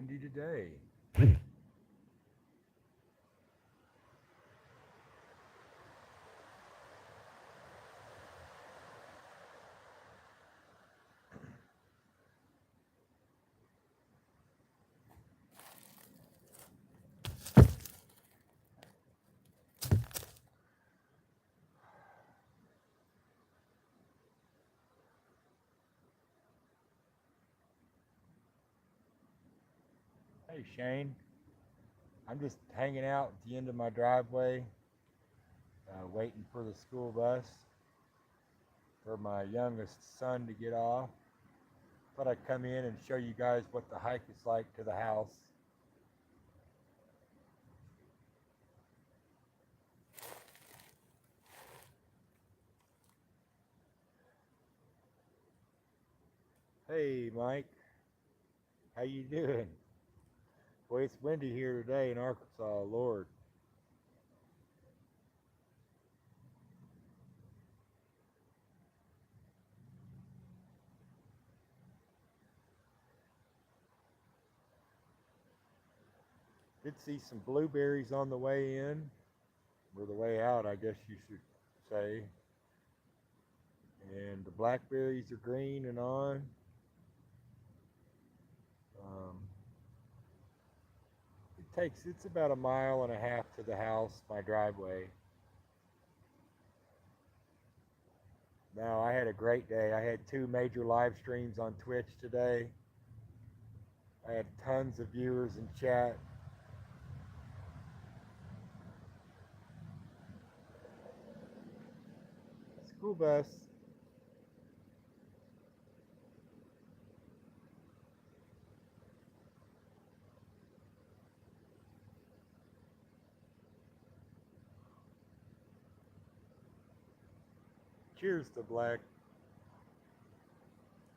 windy today. Hey Shane, I'm just hanging out at the end of my driveway, waiting for the school bus for my youngest son to get off. Thought I'd come in and show you guys what the hike is like to the house. Hey Mike, how you doing? Boy, it's windy here today in Arkansas, Lord. Did see some blueberries on the way in, or the way out, I guess you should say. And the blackberries are green and on. Um, it's about a mile and a half to the house, my driveway. Now, I had a great day. I had 2 major live streams on Twitch today. I had tons of viewers in chat. School bus. Cheers to Black.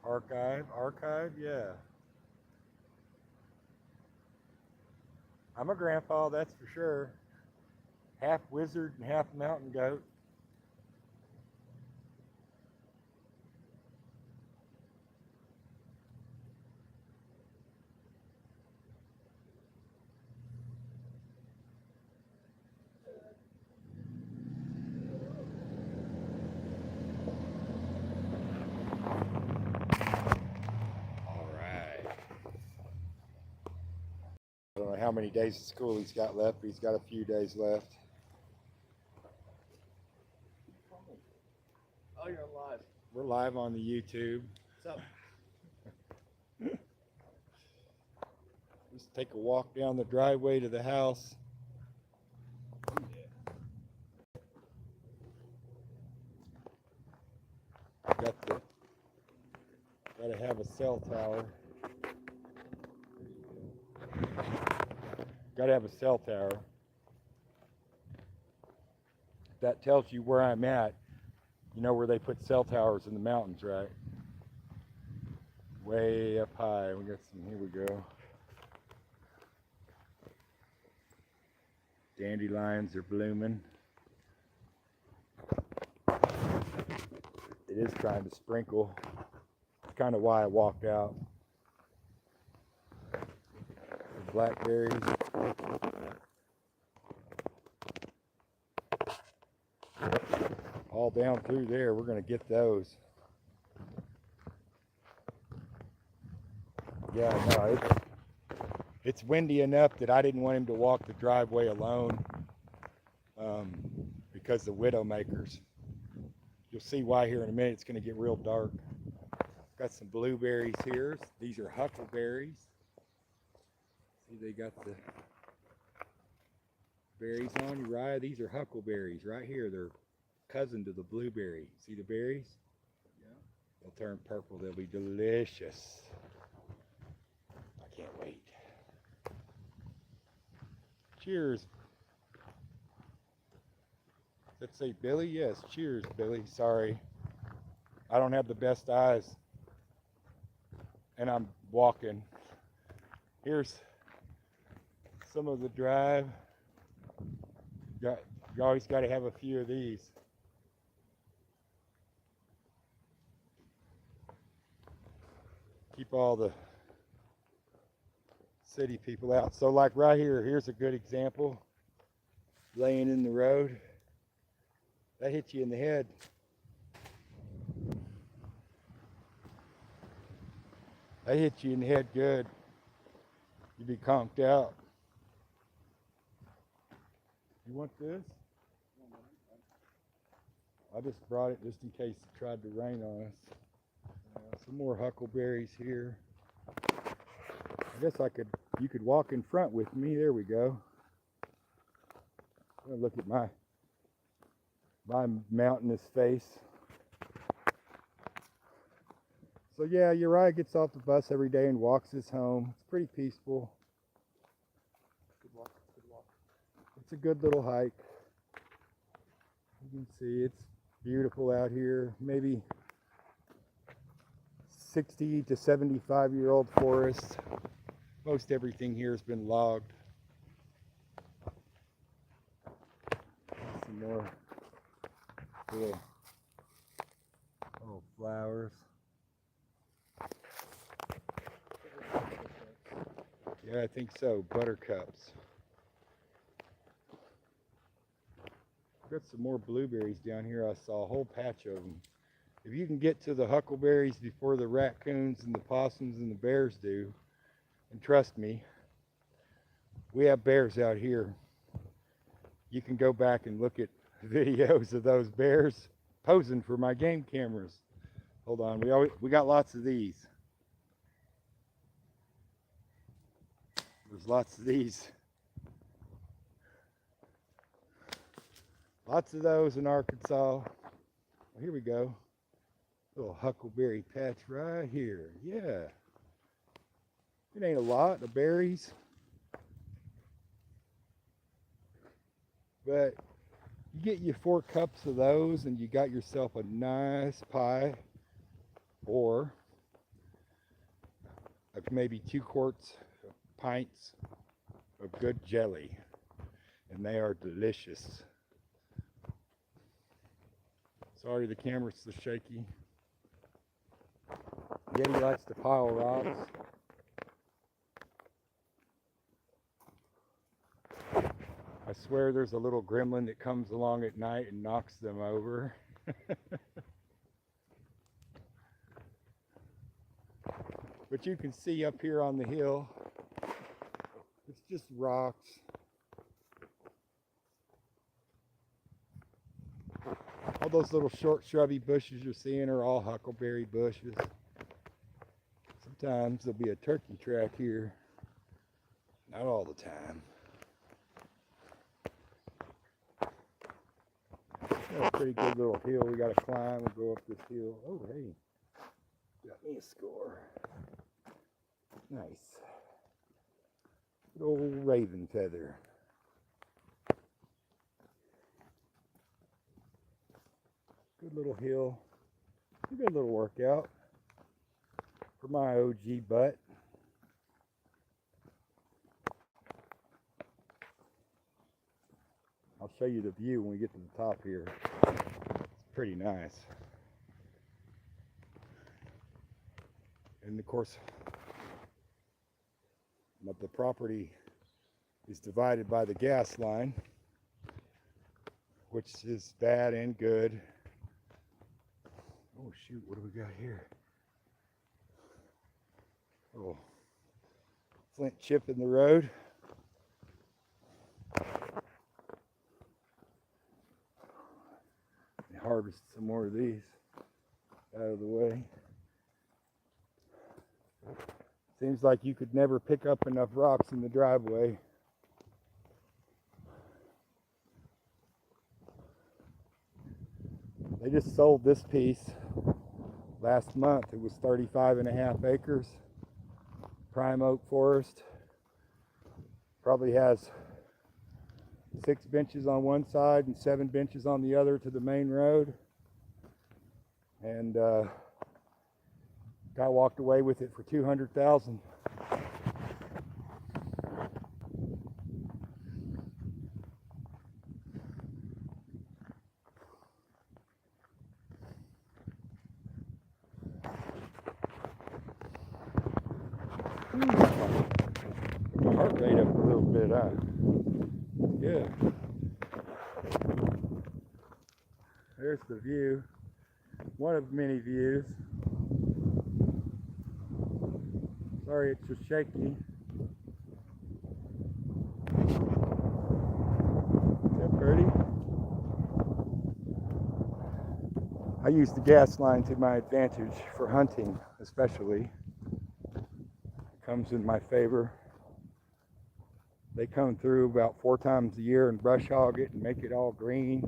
Archive, yeah. I'm a grandpa, that's for sure. Half wizard and half mountain goat. All right. I don't know how many days of school he's got left, but he's got a few days left. Oh, you're live. We're live on the YouTube. What's up? Just take a walk down the driveway to the house. Gotta have a cell tower. Gotta have a cell tower. That tells you where I'm at. You know where they put cell towers in the mountains, right? Way up high. We got some, here we go. Dandelions are blooming. It is trying to sprinkle. That's kind of why I walked out. The blackberries. All down through there, we're going to get those. Yeah, no, it's windy enough that I didn't want him to walk the driveway alone because the widowmakers. You'll see why here in a minute. It's going to get real dark. Got some blueberries here. These are huckleberries. See, they got the berries on Uriah. These are huckleberries right here. They're cousin to the blueberry. See the berries? Yeah. They'll turn purple. They'll be delicious. I can't wait. Cheers. Let's say Billy. Yes, cheers, Billy. Sorry. I don't have the best eyes. And I'm walking. Here's some of the drive. You always got to have a few of these. Keep all the city people out. So like right here, here's a good example. Laying in the road. That hits you in the head. That hit you in the head good. You'd be conked out. You want this? I just brought it just in case it tried to rain on us. Some more huckleberries here. I guess you could walk in front with me. There we go. I'm gonna look at my mountainous face. So yeah, Uriah gets off the bus every day and walks his home. It's pretty peaceful. Good walk, good walk. It's a good little hike. You can see it's beautiful out here. Maybe 60 to 75-year-old forest. Most everything here has been logged. Some more little flowers. Yeah, I think so. Buttercups. Got some more blueberries down here. I saw a whole patch of them. If you can get to the huckleberries before the raccoons and the possums and the bears do, and trust me, we have bears out here. You can go back and look at videos of those bears posing for my game cameras. Hold on, we got lots of these. There's lots of these. Lots of those in Arkansas. Well, here we go. Little huckleberry patch right here. Yeah. It ain't a lot of berries, but you get you 4 cups of those and you got yourself a nice pie, or maybe 2 pints of good jelly, and they are delicious. Sorry, the camera's so shaky. Yeti likes to pile rocks. I swear there's a little gremlin that comes along at night and knocks them over. But you can see up here on the hill, it's just rocks. All those little short shrubby bushes you're seeing are all huckleberry bushes. Sometimes there'll be a turkey track here. Not all the time. That's a pretty good little hill we gotta climb and go up this hill. Oh, hey, got me a score. Nice. Good old raven feather. Good little hill. A good little workout for my OG butt. I'll show you the view when we get to the top here. It's pretty nice. And of course, the property is divided by the gas line, which is bad and good. Oh shoot, what do we got here? Oh, flint chip in the road. Harvest some more of these out of the way. Seems like you could never pick up enough rocks in the driveway. They just sold this piece last month. It was 35.5 acres. Prime oak forest. Probably has 6 benches on one side and 7 benches on the other to the main road. And guy walked away with it for $200,000. straight up a little bit, huh? Yeah. There's the view. One of many views. Sorry it's so shaky. Is that pretty? I use the gas line to my advantage for hunting, especially. It comes in my favor. They come through about 4 times a year and brush hog it and make it all green.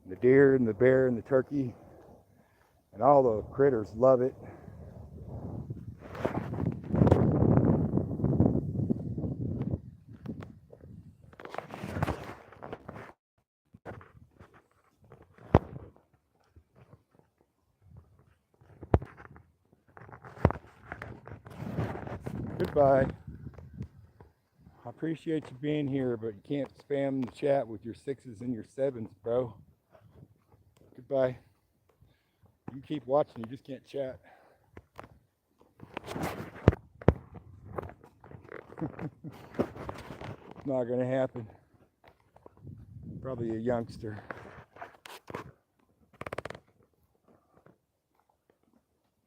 The deer and the bear and the turkey and all the critters love it. Goodbye. I appreciate you being here, but you can't spam the chat with your 6s and your 7s, bro. Goodbye. You keep watching, you just can't chat. It's not gonna happen. Probably a youngster.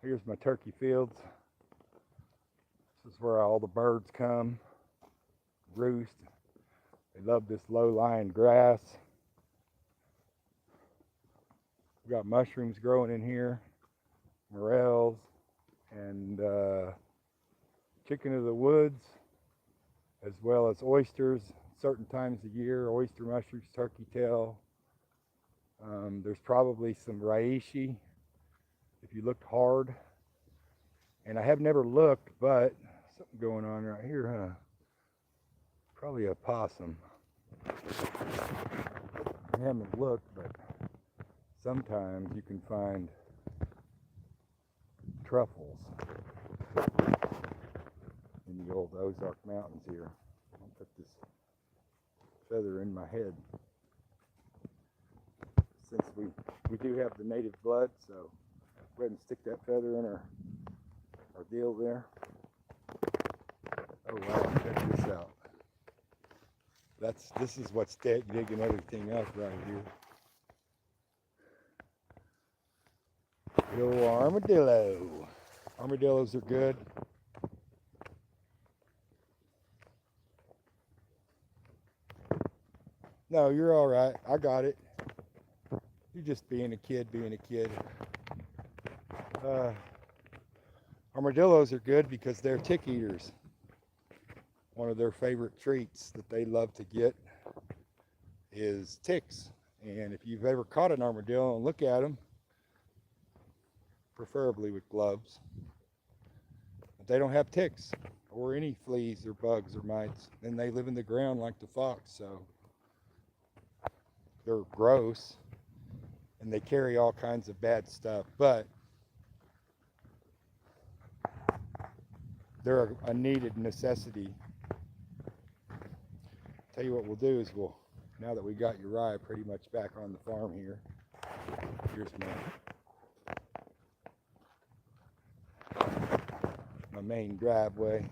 Here's my turkey fields. This is where all the birds come, roost. They love this low-lying grass. We've got mushrooms growing in here, morels, and chicken of the woods, as well as oysters. Certain times of year, oyster mushrooms, turkey tail. There's probably some reishi if you looked hard. And I have never looked, but something going on right here, huh? Probably a possum. I haven't looked, but sometimes you can find truffles in the old Ozark Mountains here. I'll put this feather in my head. Since we do have the native blood, so go ahead and stick that feather in our deal there. Oh wow, check this out. This is what's digging everything up right here. Little armadillo. Armadillos are good. No, you're all right. I got it. You're just being a kid, Armadillos are good because they're tick eaters. One of their favorite treats that they love to get is ticks. And if you've ever caught an armadillo and look at them, preferably with gloves, they don't have ticks or any fleas or bugs or mites. And they live in the ground like the fox, so they're gross and they carry all kinds of bad stuff. But they're a needed necessity. Tell you what we'll do is now that we got Uriah pretty much back on the farm here, here's my main driveway.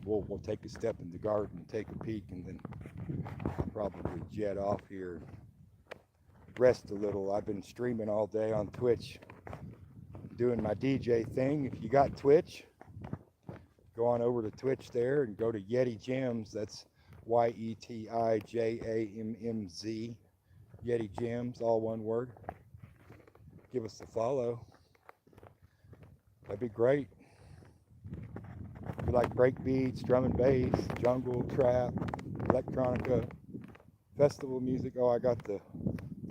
We'll take a step in the garden and take a peek, and then probably jet off here and rest a little. I've been streaming all day on Twitch, doing my DJ thing. If you got Twitch, go on over to Twitch there and go to Yeti Gems. That's YETIJAMMZ. Yeti Gems, all one word. Give us a follow. That'd be great. If you like break beats, drum and bass, jungle, trap, electronica, festival music. Oh, I got the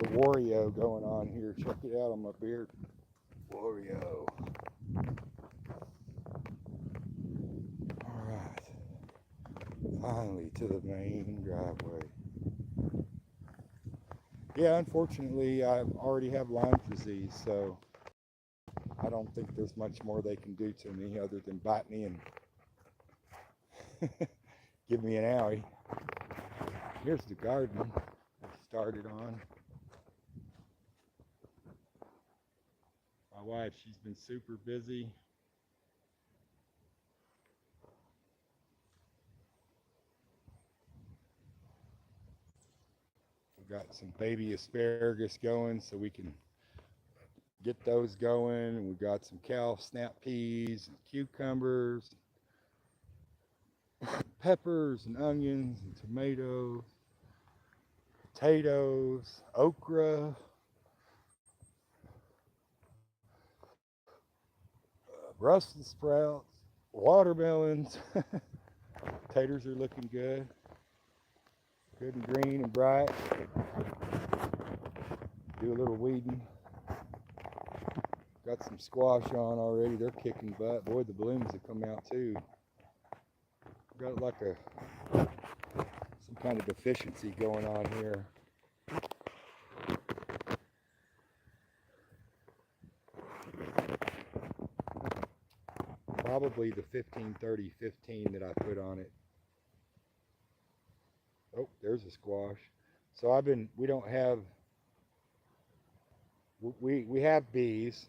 Wario going on here. Check it out on my beard. Wario. Alright. Finally to the main driveway. Yeah, unfortunately, I already have Lyme disease, so I don't think there's much more they can do to me other than bite me and give me an owie. Here's the garden I started on. My wife, she's been super busy. Got some baby asparagus going so we can get those going. And we got some cow snap peas and cucumbers, peppers and onions and tomatoes, potatoes, okra, Brussels sprouts, watermelons. Taters are looking good. Good and green and bright. Do a little weeding. Got some squash on already. They're kicking butt. Boy, the blooms have come out too. Got like some kind of deficiency going on here. Probably the 15-30-15 that I put on it. Oh, there's a squash. So we don't have, we have bees,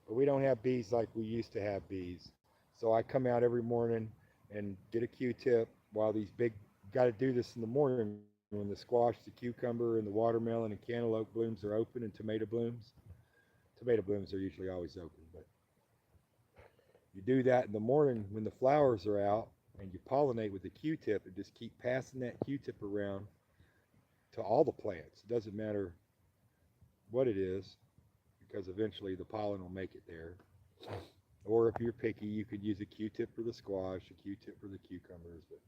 but we don't have bees like we used to have bees. So I come out every morning and get a Q-tip while these big, got to do this in the morning when the squash, the cucumber, and the watermelon and cantaloupe blooms are open, and tomato blooms. Tomato blooms are usually always open, but you do that in the morning when the flowers are out, and you pollinate with the Q-tip and just keep passing that Q-tip around to all the plants. It doesn't matter what it is, because eventually the pollen will make it there. Or if you're picky, you could use a Q-tip for the squash, a Q-tip for the cucumbers, but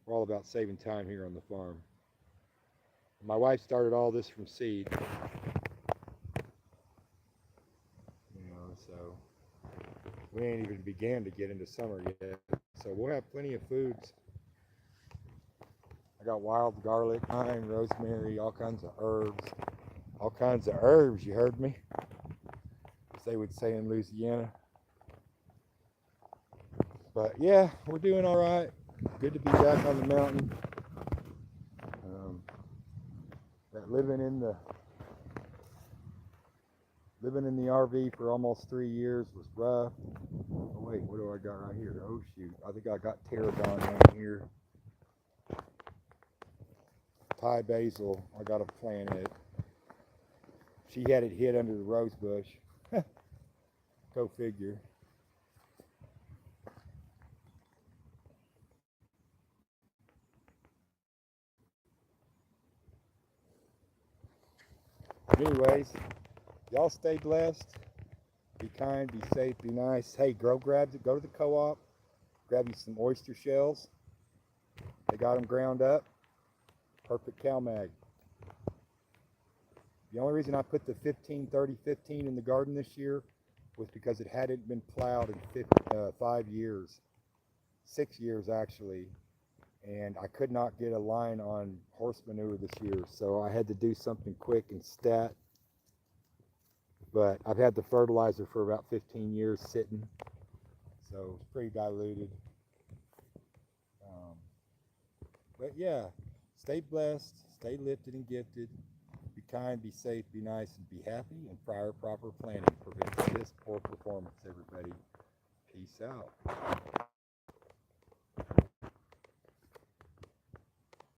we're all about saving time here on the farm. My wife started all this from seed. So we ain't even began to get into summer yet. So we'll have plenty of foods. I got wild garlic, thyme, rosemary, all kinds of herbs. All kinds of herbs, you heard me? As they would say in Louisiana. But yeah, we're doing all right. Good to be back on the mountain. That living in the RV for almost 3 years was rough. Oh wait, what do I got right here? Oh shoot, I think I got tarragon right here. Thai basil, I gotta plant it. She had it hid under the rose bush. Go figure. Anyways, y'all stay blessed. Be kind, be safe, be nice. Hey, go to the co-op, grab you some oyster shells. They got them ground up. Perfect cow mag. The only reason I put the 15-30-15 in the garden this year was because it hadn't been plowed in 5 years. 6 years actually. And I could not get a line on horse manure this year, so I had to do something quick and stat. But I've had the fertilizer for about 15 years sitting, so it's pretty diluted. But yeah, stay blessed, stay lifted and gifted, be kind, be safe, be nice, and be happy, and prior proper planning prevents this poor performance, everybody. Peace out.